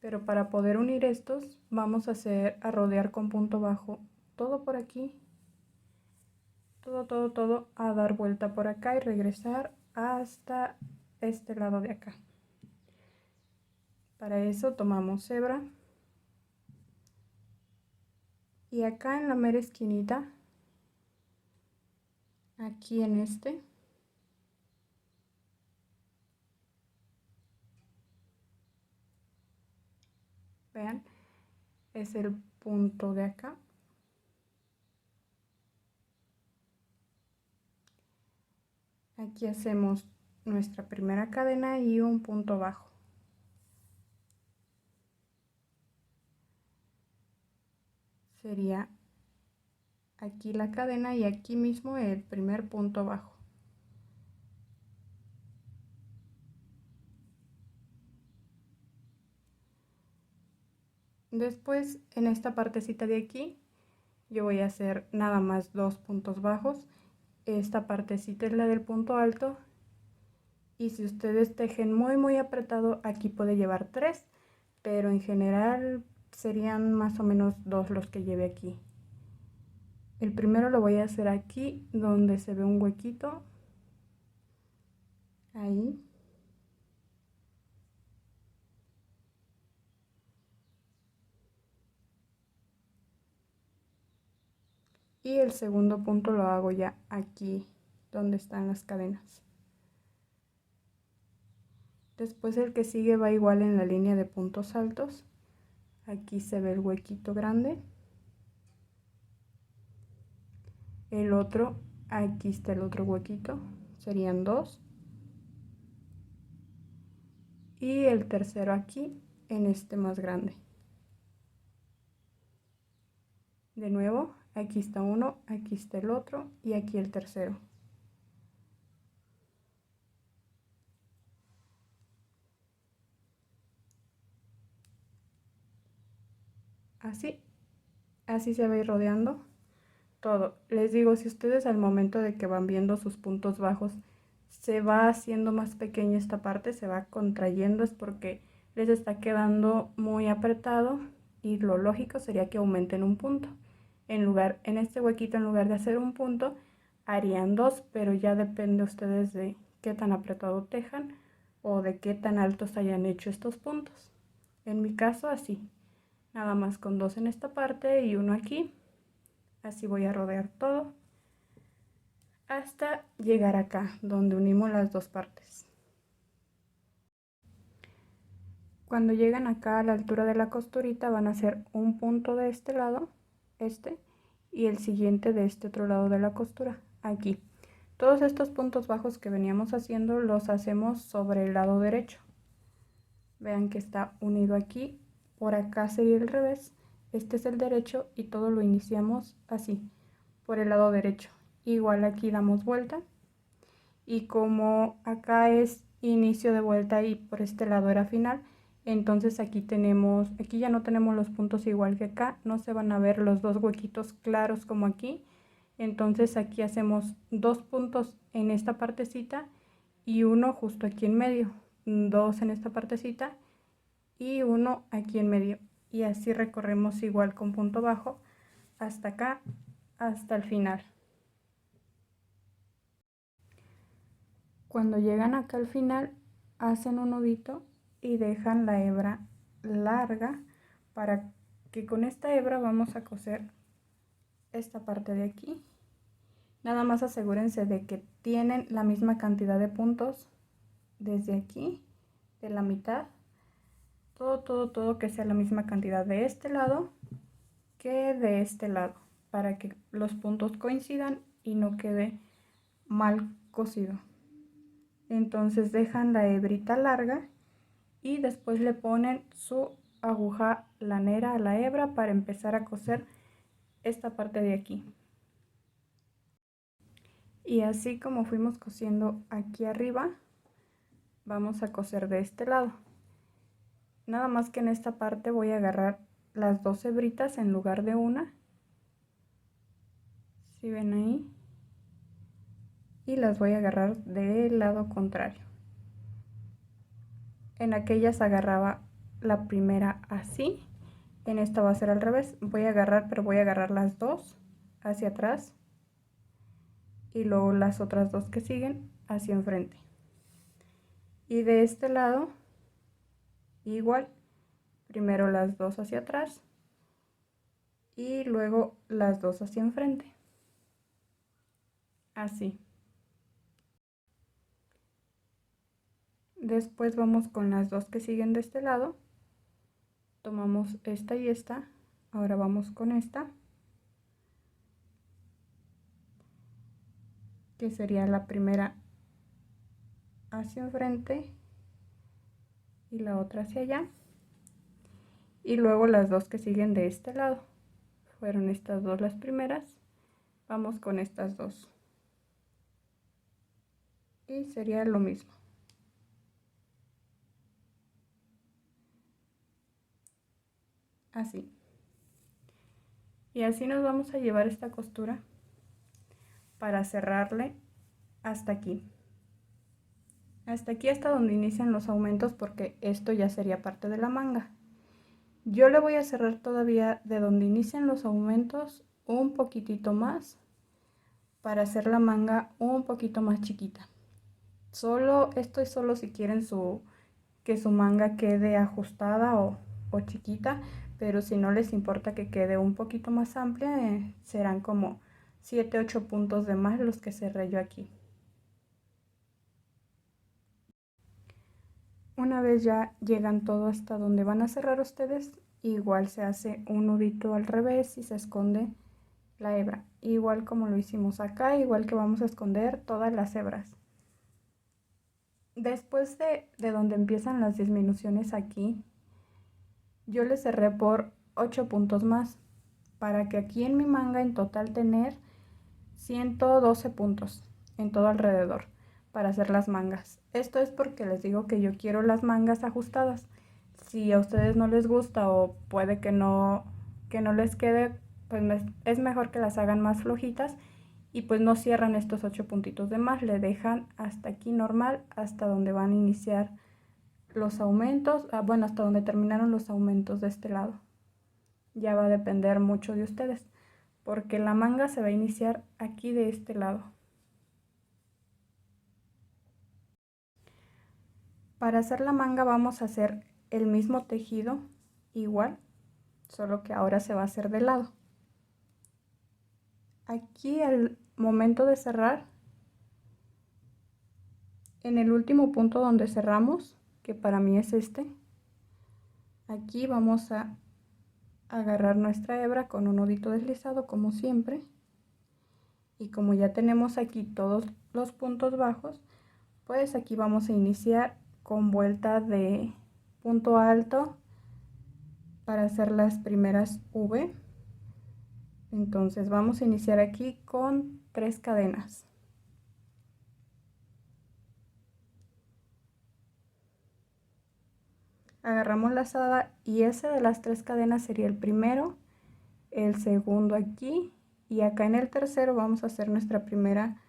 Pero para poder unir estos vamos a rodear con punto bajo todo por aquí, todo, a dar vuelta por acá y regresar hasta este lado de acá. Para eso tomamos hebra y acá en la mera esquinita, aquí en este, vean, es el punto de acá. Aquí hacemos nuestra primera cadena y un punto bajo. Sería aquí la cadena y aquí mismo el primer punto bajo. Después en esta partecita de aquí yo voy a hacer nada más dos puntos bajos. Esta partecita es la del punto alto y si ustedes tejen muy apretado aquí puede llevar tres, pero en general serían más o menos dos los que lleve aquí. El primero lo voy a hacer aquí donde se ve un huequito, ahí. y el segundo punto lo hago ya aquí donde están las cadenas. Después el que sigue va igual en la línea de puntos altos. Aquí se ve el huequito grande. El otro, aquí está el otro huequito, serían 2. Y el tercero aquí en este más grande. De nuevo, aquí está uno, aquí está el otro y aquí el tercero. Así se va a ir rodeando todo. Les digo, si ustedes al momento de que van viendo sus puntos bajos se va haciendo más pequeña esta parte, se va contrayendo, es porque les está quedando muy apretado y lo lógico sería que aumenten un punto. En este huequito, en lugar de hacer un punto, harían 2, pero ya depende ustedes de qué tan apretado tejan o de qué tan altos hayan hecho estos puntos. En mi caso así, nada más con 2 en esta parte y 1 aquí. Así voy a rodear todo hasta llegar acá, donde unimos las dos partes. Cuando llegan acá a la altura de la costurita van a hacer un punto de este lado, y el siguiente de este otro lado de la costura, aquí. Todos estos puntos bajos que veníamos haciendo los hacemos sobre el lado derecho. Vean que está unido aquí, por acá sería el revés, este es el derecho y todo lo iniciamos así, por el lado derecho. Igual aquí damos vuelta y como acá es inicio de vuelta y por este lado era final, entonces aquí ya no tenemos los puntos igual que acá, no se van a ver los dos huequitos claros como aquí. Entonces aquí hacemos 2 puntos en esta partecita y uno justo aquí en medio, 2 en esta partecita y uno aquí en medio, y así recorremos igual con punto bajo hasta acá, hasta el final. Cuando llegan acá al final, hacen un nudito y dejan la hebra larga para que con esta hebra vamos a coser esta parte de aquí. Nada más asegúrense de que tienen la misma cantidad de puntos desde aquí, de la mitad, todo que sea la misma cantidad de este lado que de este lado, para que los puntos coincidan y no quede mal cosido. Entonces dejan la hebrita larga y después le ponen su aguja lanera a la hebra para empezar a coser esta parte de aquí. Y así como fuimos cosiendo aquí arriba, vamos a coser de este lado. Nada más que en esta parte voy a agarrar las 2 hebritas en lugar de una. ¿Sí ven ahí? Y las voy a agarrar del lado contrario. En aquellas agarraba la primera así, en esta va a ser al revés. Voy a agarrar, pero voy a agarrar las 2 hacia atrás y luego las otras 2 que siguen hacia enfrente. Y de este lado igual, primero las 2 hacia atrás y luego las 2 hacia enfrente, así. Después vamos con las 2 que siguen de este lado, tomamos esta y esta, ahora vamos con esta, que sería la primera hacia enfrente y la otra hacia allá, y luego las 2 que siguen de este lado. Fueron estas 2 las primeras, vamos con estas 2 y sería lo mismo. Así. Y así nos vamos a llevar esta costura para cerrarle hasta aquí. Hasta aquí, hasta donde inician los aumentos, porque esto ya sería parte de la manga. Yo le voy a cerrar todavía de donde inician los aumentos un poquitito más para hacer la manga un poquito más chiquita. Esto es solo si quieren que su manga quede ajustada o chiquita, pero si no les importa que quede un poquito más amplia, serán como 7, 8 puntos de más los que cerré yo aquí. Una vez ya llegan todo hasta donde van a cerrar ustedes, igual se hace un nudito al revés y se esconde la hebra, igual como lo hicimos acá, igual que vamos a esconder todas las hebras. Después de donde empiezan las disminuciones aquí, yo le cerré por 8 puntos más, para que aquí en mi manga en total tener 112 puntos en todo alrededor para hacer las mangas. Esto es porque les digo que yo quiero las mangas ajustadas. Si a ustedes no les gusta o puede que no les quede, pues es mejor que las hagan más flojitas y pues no cierran estos 8 puntitos de más, le dejan hasta aquí normal, hasta donde van a iniciar los aumentos, bueno, hasta donde terminaron los aumentos de este lado. Ya va a depender mucho de ustedes, porque la manga se va a iniciar aquí de este lado. Para hacer la manga vamos a hacer el mismo tejido igual, solo que ahora se va a hacer de lado. Aquí al momento de cerrar, en el último punto donde cerramos, que para mí es este, aquí vamos a agarrar nuestra hebra con un nudito deslizado como siempre, y como ya tenemos aquí todos los puntos bajos, pues aquí vamos a iniciar con vuelta de punto alto para hacer las primeras V. Entonces vamos a iniciar aquí con 3 cadenas. Agarramos lazada y ese de las 3 cadenas sería el primero, el segundo aquí y acá en el tercero vamos a hacer nuestra primera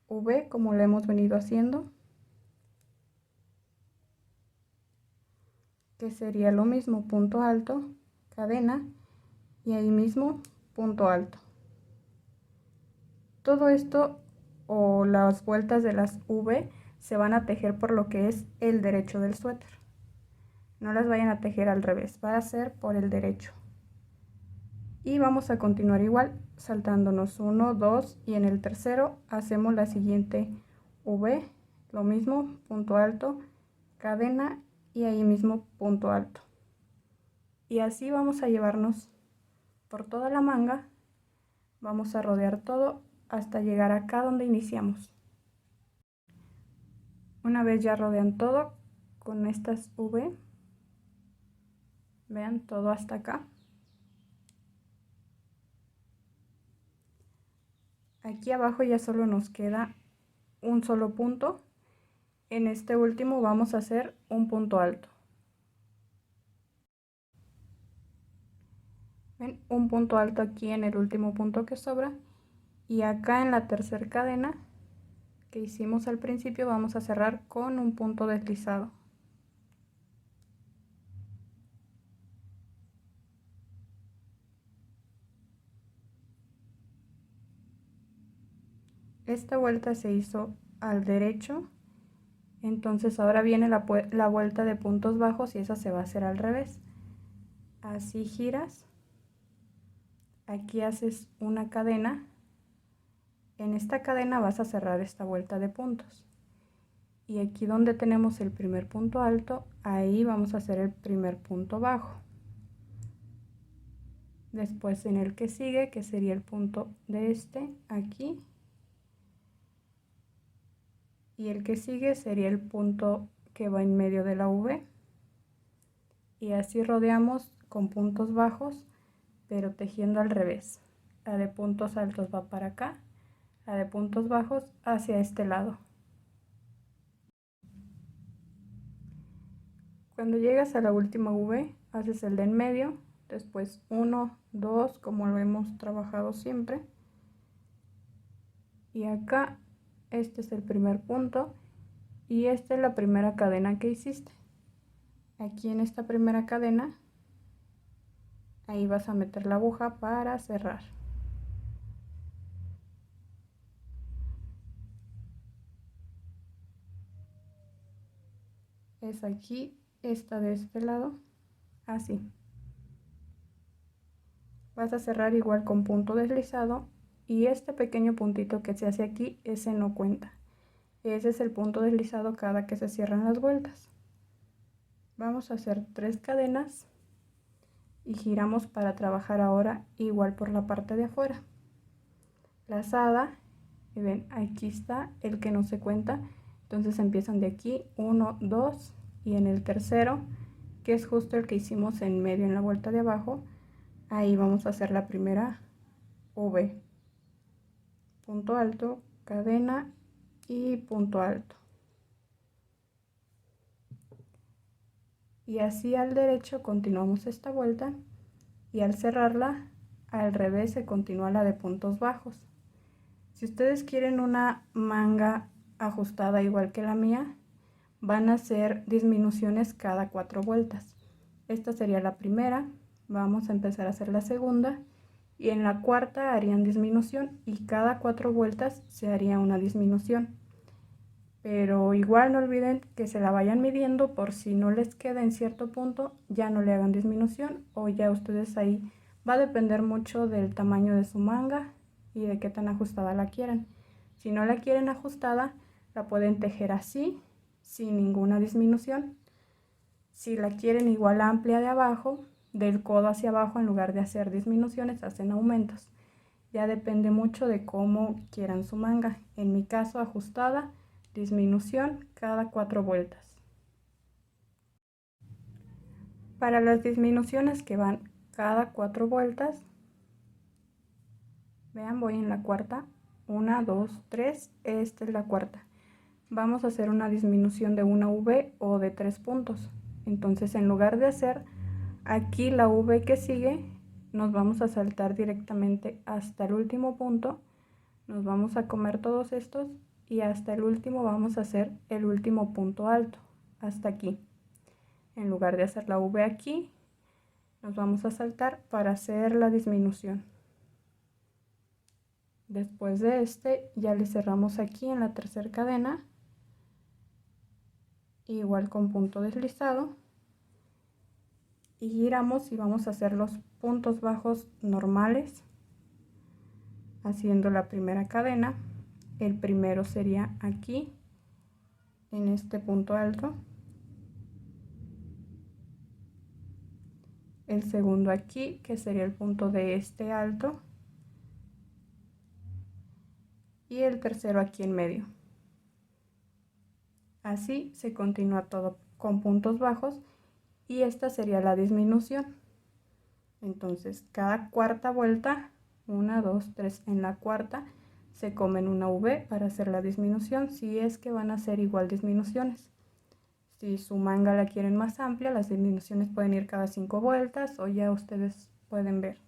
V como lo hemos venido haciendo, que sería lo mismo, punto alto, cadena y ahí mismo punto alto. Todo esto o las vueltas de las V se van a tejer por lo que es el derecho del suéter. No las vayan a tejer al revés, va a ser por el derecho. Y vamos a continuar igual, saltándonos 1, 2 y en el tercero hacemos la siguiente V, lo mismo, punto alto, cadena y ahí mismo punto alto. Y así vamos a llevarnos por toda la manga, vamos a rodear todo hasta llegar acá donde iniciamos. Una vez ya rodean todo con estas V, vean todo hasta acá. Aquí abajo ya solo nos queda un solo punto. En este último vamos a hacer un punto alto. ¿Ven? Un punto alto aquí en el último punto que sobra. Y acá en la tercera cadena que hicimos al principio vamos a cerrar con un punto deslizado. Esta vuelta se hizo al derecho, entonces ahora viene la vuelta de puntos bajos y esa se va a hacer al revés. Así giras, aquí haces una cadena, en esta cadena vas a cerrar esta vuelta de puntos. Y aquí donde tenemos el primer punto alto, ahí vamos a hacer el primer punto bajo. Después en el que sigue, que sería el punto de este, aquí. Y el que sigue sería el punto que va en medio de la V. Y así rodeamos con puntos bajos, pero tejiendo al revés. La de puntos altos va para acá, la de puntos bajos hacia este lado. Cuando llegas a la última V, haces el de en medio, después 1, 2, como lo hemos trabajado siempre. Y acá, este es el primer punto y esta es la primera cadena que hiciste. Aquí en esta primera cadena, ahí vas a meter la aguja para cerrar. Es aquí, esta de este lado, así. Vas a cerrar igual con punto deslizado y este pequeño puntito que se hace aquí, ese no cuenta. Ese es el punto deslizado cada que se cierran las vueltas. Vamos a hacer 3 cadenas y giramos para trabajar ahora igual por la parte de afuera. Lazada, y ven, aquí está el que no se cuenta, entonces empiezan de aquí, 1, 2, y en el tercero, que es justo el que hicimos en medio en la vuelta de abajo, ahí vamos a hacer la primera V, punto alto, cadena y punto alto. Y así al derecho continuamos esta vuelta y al cerrarla al revés se continúa la de puntos bajos. Si ustedes quieren una manga ajustada igual que la mía, van a hacer disminuciones cada 4 vueltas. Esta sería la primera, vamos a empezar a hacer la segunda y en la cuarta harían disminución y cada 4 vueltas se haría una disminución. Pero igual no olviden que se la vayan midiendo por si no les queda en cierto punto, ya no le hagan disminución o ya ustedes ahí va a depender mucho del tamaño de su manga y de qué tan ajustada la quieran. Si no la quieren ajustada, la pueden tejer así, sin ninguna disminución. Si la quieren igual amplia de abajo, del codo hacia abajo, en lugar de hacer disminuciones, hacen aumentos. Ya depende mucho de cómo quieran su manga. En mi caso, ajustada, disminución cada 4 vueltas. Para las disminuciones que van cada 4 vueltas, vean, voy en la cuarta, 1, 2, 3, esta es la cuarta. Vamos a hacer una disminución de una V o de 3 puntos. Entonces, en lugar de hacer aquí la V que sigue, nos vamos a saltar directamente hasta el último punto, nos vamos a comer todos estos y hasta el último vamos a hacer el último punto alto, hasta aquí. En lugar de hacer la V aquí, nos vamos a saltar para hacer la disminución. Después de este ya le cerramos aquí en la tercera cadena, igual con punto deslizado, y giramos y vamos a hacer los puntos bajos normales haciendo la primera cadena. El primero sería aquí en este punto alto, el segundo aquí que sería el punto de este alto y el tercero aquí en medio. Así se continúa todo con puntos bajos y esta sería la disminución. Entonces cada cuarta vuelta, 1, 2, 3, en la cuarta se comen una V para hacer la disminución, si es que van a hacer igual disminuciones. Si su manga la quieren más amplia, las disminuciones pueden ir cada 5 vueltas o ya ustedes pueden ver.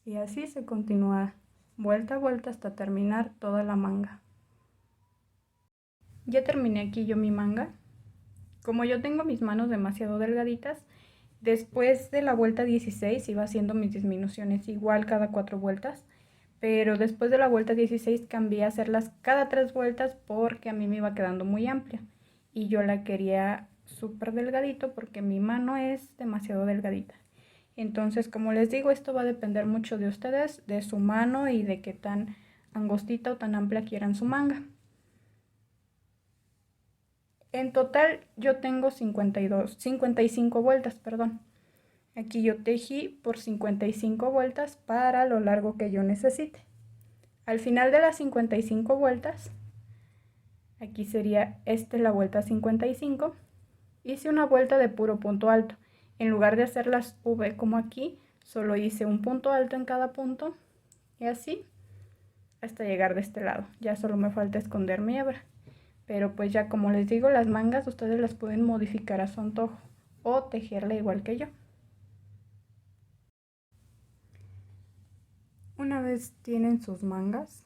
Y así se continúa vuelta a vuelta hasta terminar toda la manga. Ya terminé aquí yo mi manga. Como yo tengo mis manos demasiado delgaditas, después de la vuelta 16 iba haciendo mis disminuciones igual cada 4 vueltas, pero después de la vuelta 16 cambié a hacerlas cada 3 vueltas porque a mí me iba quedando muy amplia y yo la quería súper delgadito porque mi mano es demasiado delgadita. Entonces, como les digo, esto va a depender mucho de ustedes, de su mano y de qué tan angostita o tan amplia quieran su manga. En total yo tengo 55 vueltas, perdón. Aquí yo tejí por 55 vueltas para lo largo que yo necesite. Al final de las 55 vueltas, aquí sería la vuelta 55, hice una vuelta de puro punto alto. En lugar de hacer las V como aquí, solo hice un punto alto en cada punto y así hasta llegar de este lado. Ya solo me falta esconder mi hebra. Pero pues ya como les digo, las mangas ustedes las pueden modificar a su antojo o tejerla igual que yo. Una vez tienen sus mangas,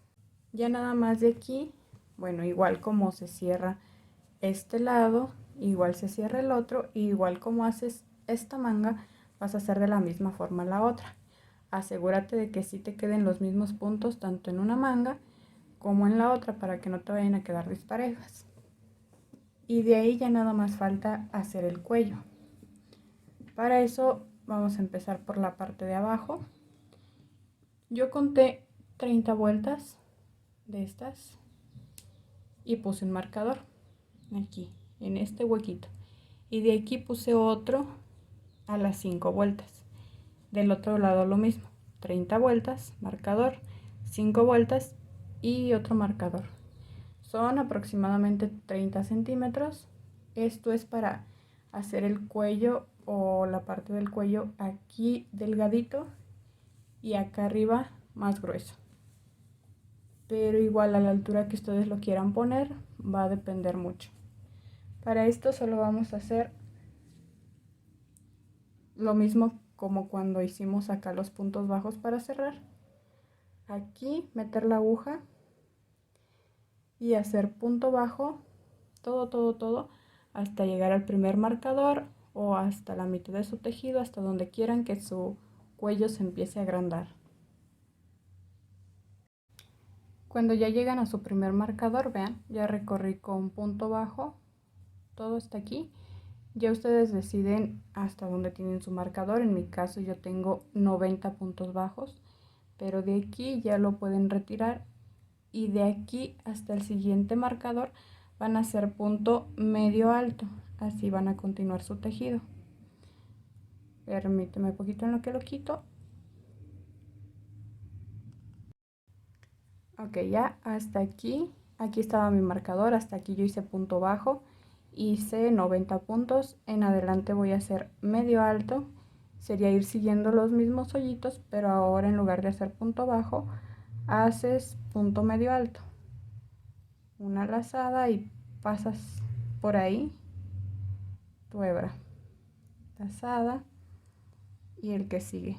ya nada más de aquí, bueno, igual como se cierra este lado, igual se cierra el otro, y igual como haces esta manga, vas a hacer de la misma forma la otra. Asegúrate de que sí te queden los mismos puntos tanto en una manga como en la otra para que no te vayan a quedar disparejas. Y de ahí ya nada más falta hacer el cuello. Para eso vamos a empezar por la parte de abajo. Yo conté 30 vueltas de estas y puse un marcador aquí en este huequito, y de aquí puse otro a las 5 vueltas. Del otro lado lo mismo, 30 vueltas, marcador, 5 vueltas y otro marcador. Son aproximadamente 30 centímetros. Esto es para hacer el cuello o la parte del cuello aquí delgadito y acá arriba más grueso. Pero igual a la altura que ustedes lo quieran poner va a depender mucho. Para esto solo vamos a hacer lo mismo como cuando hicimos acá los puntos bajos para cerrar. Aquí meter la aguja y hacer punto bajo, todo hasta llegar al primer marcador o hasta la mitad de su tejido, hasta donde quieran que su cuello se empiece a agrandar. Cuando ya llegan a su primer marcador, vean, ya recorrí con punto bajo todo hasta aquí. Ya ustedes deciden hasta dónde tienen su marcador. En mi caso yo tengo 90 puntos bajos, pero de aquí ya lo pueden retirar, y de aquí hasta el siguiente marcador van a hacer punto medio alto. Así van a continuar su tejido. Permíteme un poquito en lo que lo quito. Ok, ya hasta aquí estaba mi marcador, hasta aquí yo hice punto bajo, hice 90 puntos. En adelante voy a hacer medio alto, sería ir siguiendo los mismos hoyitos, pero ahora en lugar de hacer punto bajo haces punto medio alto, una lazada y pasas por ahí tu hebra, lazada y el que sigue.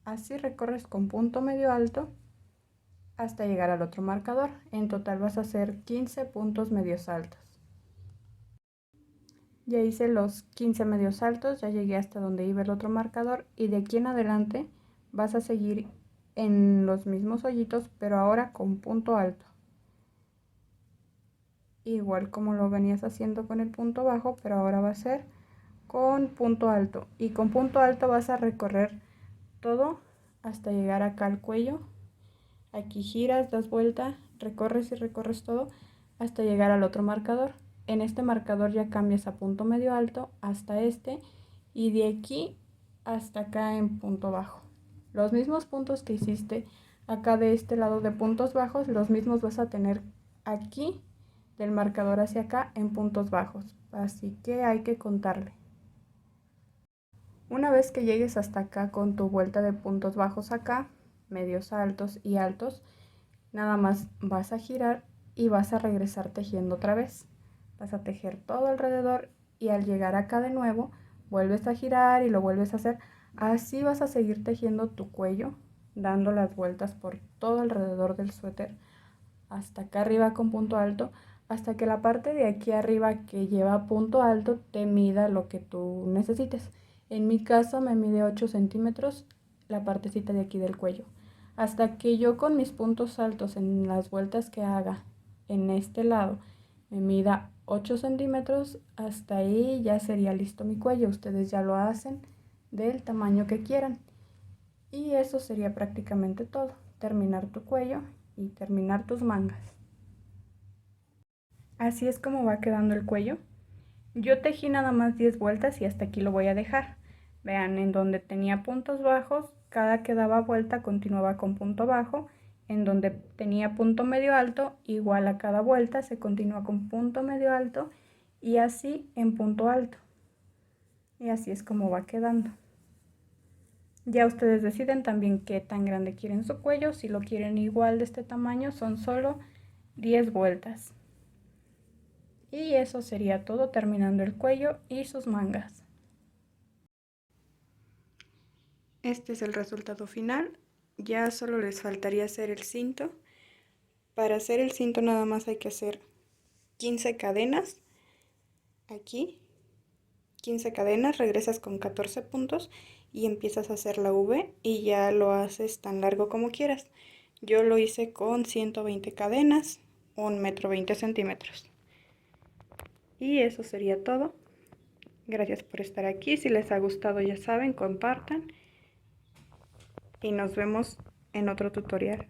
Así recorres con punto medio alto hasta llegar al otro marcador. En total vas a hacer 15 puntos medios altos. Ya hice los 15 medios altos, ya llegué hasta donde iba el otro marcador, y de aquí en adelante vas a seguir en los mismos hoyitos, pero ahora con punto alto. Igual como lo venías haciendo con el punto bajo, pero ahora va a ser con punto alto. Y con punto alto vas a recorrer todo hasta llegar acá al cuello. Aquí giras, das vuelta, recorres y recorres todo hasta llegar al otro marcador. En este marcador ya cambias a punto medio alto hasta este, y de aquí hasta acá en punto bajo. Los mismos puntos que hiciste acá de este lado de puntos bajos, los mismos vas a tener aquí del marcador hacia acá en puntos bajos. Así que hay que contarle. Una vez que llegues hasta acá con tu vuelta de puntos bajos acá, medios altos y altos, nada más vas a girar y vas a regresar tejiendo otra vez. Vas a tejer todo alrededor, y al llegar acá de nuevo vuelves a girar y lo vuelves a hacer. Así vas a seguir tejiendo tu cuello, dando las vueltas por todo alrededor del suéter hasta acá arriba con punto alto, hasta que la parte de aquí arriba que lleva punto alto te mida lo que tú necesites. En mi caso me mide 8 centímetros la partecita de aquí del cuello. Hasta que yo con mis puntos altos en las vueltas que haga en este lado me mida 8 centímetros, hasta ahí ya sería listo mi cuello. Ustedes ya lo hacen del tamaño que quieran. Y eso sería prácticamente todo. Terminar tu cuello y terminar tus mangas. Así es como va quedando el cuello. Yo tejí nada más 10 vueltas y hasta aquí lo voy a dejar. Vean, en donde tenía puntos bajos, cada que daba vuelta continuaba con punto bajo. En donde tenía punto medio alto, igual a cada vuelta se continúa con punto medio alto, y así en punto alto. Y así es como va quedando. Ya ustedes deciden también qué tan grande quieren su cuello. Si lo quieren igual de este tamaño, son solo 10 vueltas. Y eso sería todo, terminando el cuello y sus mangas. Este es el resultado final. Ya solo les faltaría hacer el cinto. Para hacer el cinto nada más hay que hacer 15 cadenas. Aquí 15 cadenas, regresas con 14 puntos y empiezas a hacer la V, y ya lo haces tan largo como quieras. Yo lo hice con 120 cadenas, 1,20 centímetros. Y eso sería todo. Gracias por estar aquí. Si les ha gustado, ya saben, compartan. y nos vemos en otro tutorial.